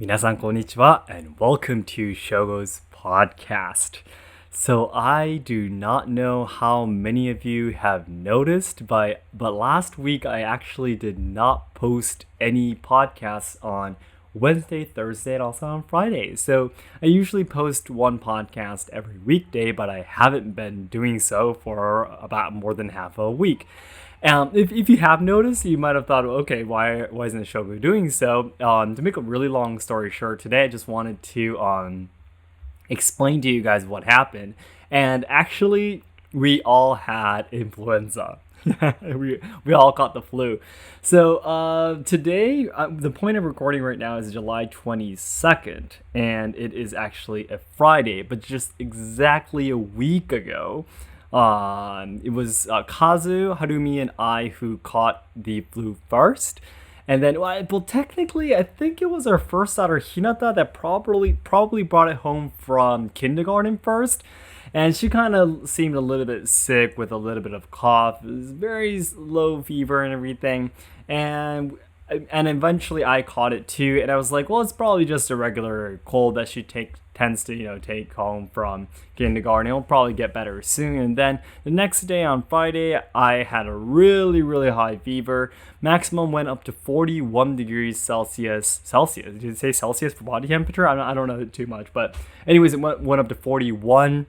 皆さんこんにちは and welcome to Shogo's podcast. So I do not know how many of you have noticed, but last week I actually did not post any podcasts on Wednesday, Thursday, and also on Friday. So I usually post one podcast every weekday, but I haven't been doing so for about more than half a week. If you have noticed, you might have thought, okay, why isn't Shogo doing so? To make a really long story short, today I just wanted to explain to you guys what happened. And actually, we all had influenza. we all caught the flu. So today, the point of recording right now is July 22nd, and it is actually a Friday, but just exactly a week ago. It was Kazu, Harumi, and I who caught the flu first. And then, well, technically, I think it was our first daughter, Hinata, that probably brought it home from kindergarten first. And she kind of seemed a little bit sick with a little bit of cough. It was very low fever and everything. And eventually I caught it too, and I was like, well, it's probably just a regular cold that she tends to take home from kindergarten. It'll probably get better soon. And then the next day on Friday, I had a really high fever. Maximum went up to 41 degrees Celsius. Did it say Celsius for body temperature? I don't know too much, but anyways, it went up to 41.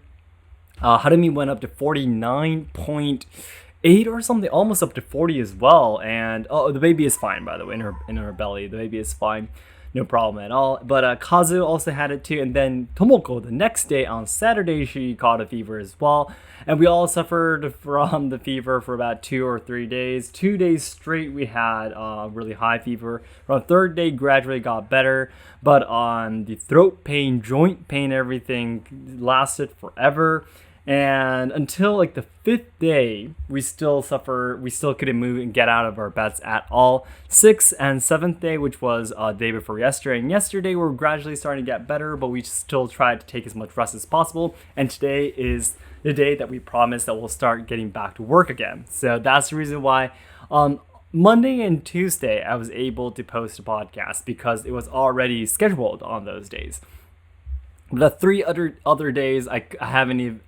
Harumi went up to 49.8 or something, almost up to 40 as well. And the baby is fine, by the way, in her belly. The baby is fine, no problem at all. But Kazu also had it too, and then Tomoko the next day on Saturday, she caught a fever as well. And we all suffered from the fever for about 2 or 3 days. 2 days straight we had really high fever. On the third day gradually got better, but on the throat pain, joint pain, everything lasted forever. And until like the 5th day, we still couldn't move and get out of our beds at all. 6th and 7th day, which was day before yesterday, and yesterday we were gradually starting to get better, but we still tried to take as much rest as possible. And today is the day that we promised that we'll start getting back to work again. So that's the reason why on Monday and Tuesday I was able to post a podcast, because it was already scheduled on those days. The 3 other days, I haven't even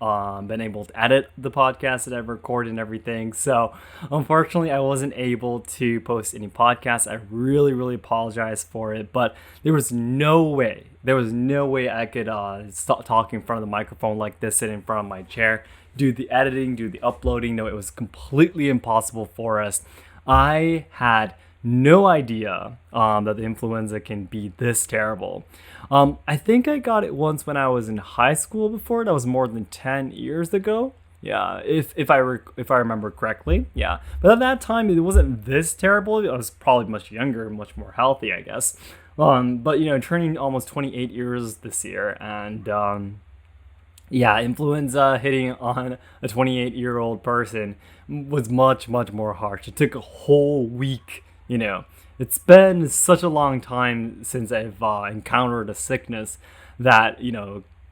been able to edit the podcast that I've recorded and everything. So, unfortunately, I wasn't able to post any podcasts. I really apologize for it. But there was no way I could stop talking in front of the microphone like this, sit in front of my chair, do the editing, do the uploading. No, it was completely impossible for us. I had no idea that the influenza can be this terrible. I think I got it once when I was in high school before. That was more than 10 years ago. Yeah, if I remember correctly. Yeah, but at that time it wasn't this terrible. I was probably much younger, much more healthy, I guess. But turning almost 28 years this year, and yeah, influenza hitting on a 28-year-old person was much more harsh. It took a whole week. It's been such a long time since I've encountered a sickness that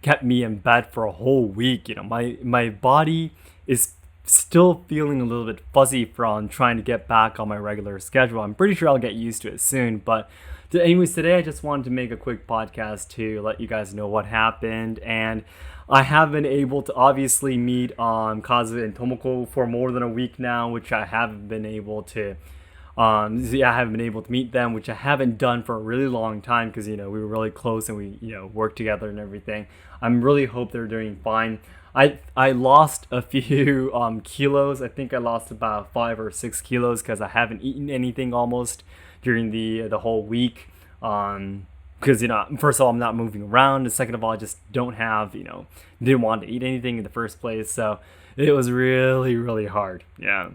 kept me in bed for a whole week. My body is still feeling a little bit fuzzy from trying to get back on my regular schedule. I'm pretty sure I'll get used to it soon. But anyways, today I just wanted to make a quick podcast to let you guys know what happened. And I have been able to obviously meet Kazu and Tomoko for more than a week now, which I haven't been able to. I haven't been able to meet them, which I haven't done for a really long time, because we were really close and we worked together and everything. I'm really hope they're doing fine. I lost a few kilos. I think I lost about 5 or 6 kilos because I haven't eaten anything almost during the whole week. Because first of all, I'm not moving around, and second of all, I just don't have didn't want to eat anything in the first place. So it was really hard. Yeah.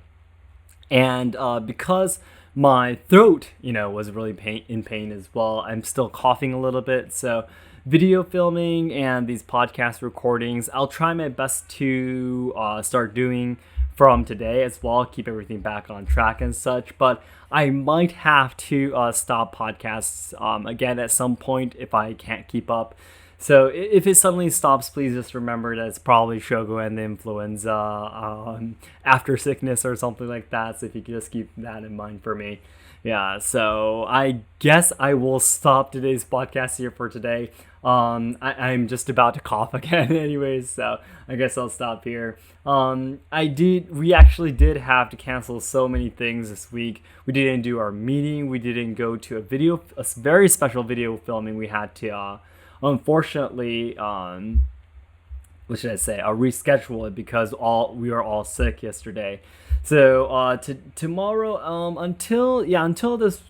And because my throat, was really in pain as well, I'm still coughing a little bit. So video filming and these podcast recordings, I'll try my best to start doing from today as well, keep everything back on track and such. But I might have to stop podcasts again at some point if I can't keep up So if it suddenly stops, please just remember that it's probably Shogo and the influenza, after sickness or something like that. So if you could just keep that in mind for me. Yeah, so I guess I will stop today's podcast here for today. I'm just about to cough again, anyways, so I guess I'll stop here. We actually did have to cancel so many things this week. We didn't do our meeting. We didn't go to a very special video filming. We had to, unfortunately, what should I say? I'll reschedule it because we are all sick yesterday. So tomorrow, until this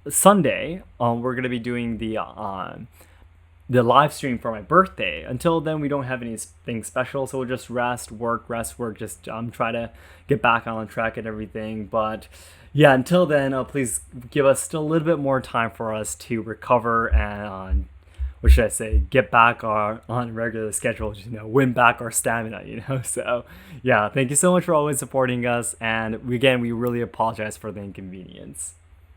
Sunday, we're gonna be doing the live stream for my birthday. Until then, we don't have anything special, so we'll just rest, work, just try to get back on track and everything. But yeah, until then, please give us still a little bit more time for us to recover and what should I say, get back on regular schedules, win back our stamina. So yeah, thank you so much for always supporting us. And again, we really apologize for the inconvenience.